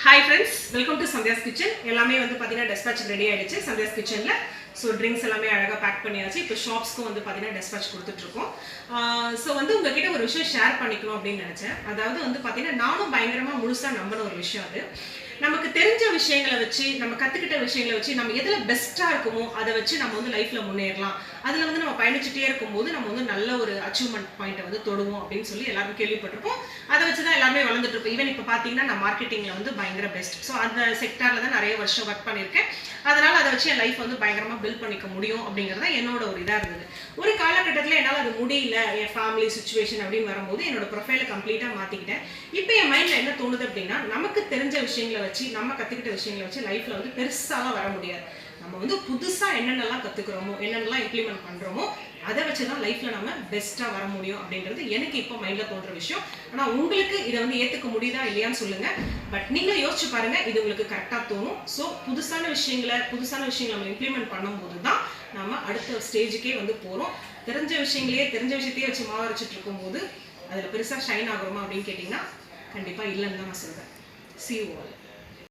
Hi friends, welcome to Sandhya's Kitchen. எல்லாமே வந்து பாத்தீங்கன்னா dispatch ரெடி ஆயிடுச்சு Sandhya's Kitchenல. So drinks எல்லாமே அழகா பேக் பண்ணியாச்சு. இப்போ ஷாப்ஸ்க்கு வந்து பாத்தீங்கன்னா dispatch கொடுத்துட்டு இருக்கோம். சோ வந்து உங்ககிட்ட ஒரு விஷயம் ஷேர் பண்ணிக்கணும் அப்படினு நினைச்சேன். அதாவது வந்து பாத்தீங்கன்னா நானும் பயங்கரமா முழுசா நம்பின ஒரு விஷயம் அது. நமக்கு தெரிஞ்ச விஷயங்களை வச்சு நம்ம கத்துக்கிட்ட விஷயங்களை வச்சு நம்ம எதுல பெஸ்டா இருக்குமோ அதை வச்சு நம்ம வந்து லைஃப்ல முன்னேறலாம். அதுல வந்து நம்ம பயணிச்சுட்டே இருக்கும்போது நம்ம வந்து நல்ல ஒரு அச்சீவ்மெண்ட் பாயிண்ட்டை வந்து தொடுவோம் அப்படின்னு சொல்லி எல்லாரும் கேள்விப்பட்டிருப்போம். அதை வச்சுதான் எல்லாருமே வளர்ந்துட்டு இருப்போம். ஈவன் இப்போ பாத்தீங்கன்னா நான் மார்க்கெட்டிங்ல வந்து பயங்கர பெஸ்ட். ஸோ அந்த செக்டார்ல தான் நிறைய வருஷம் ஒர்க் பண்ணியிருக்கேன். அதனால அதை வச்சு என் லைஃப் வந்து பயங்கரமா பில்ட் பண்ணிக்க முடியும் அப்படிங்கறத என்னோட ஒரு இதா இருந்தது. ஒரு காலகட்டத்தில் என்னால் அது முடியல, என் ஃபேமிலி சுச்சுவேஷன் அப்படின்னு வரும்போது என்னோட ப்ரொஃபைலை கம்ப்ளீட்டா மாத்திக்கிட்டேன். இப்போ என் மைண்ட்ல என்ன தோணுது அப்படின்னா, நமக்கு தெரிஞ்ச விஷயங்களை வச்சு நம்ம கத்துக்கிட்ட விஷயங்களை வச்சு லைஃப்ல வந்து பெருசாலாம் வர முடியாது. நம்ம வந்து புதுசா என்னென்னலாம் கத்துக்கிறோமோ என்னென்னலாம் இம்ப்ளிமெண்ட் பண்றோமோ அதை வச்சுதான் லைஃப்ல நம்ம பெஸ்டா வர முடியும் அப்படின்றது எனக்கு இப்போ மைண்ட்ல தோன்ற விஷயம். ஆனா உங்களுக்கு இதை வந்து ஏத்துக்க முடியுதா இல்லையான்னு சொல்லுங்க. பட் நீங்க யோசிச்சு பாருங்க, இது உங்களுக்கு கரெக்டா தோணும். ஸோ புதுசான விஷயங்களை நம்ம இம்ப்ளிமெண்ட் பண்ணும்போது தான் நம்ம அடுத்த ஸ்டேஜுக்கே வந்து போறோம். தெரிஞ்ச விஷயத்தையே வச்சு மாவு அரைச்சிட்டு இருக்கும்போது அதுல பெருசா ஷைன் ஆகுறோமா அப்படின்னு கேட்டீங்கன்னா கண்டிப்பா இல்லைன்னு தான் நான் சொல்றேன். See you all.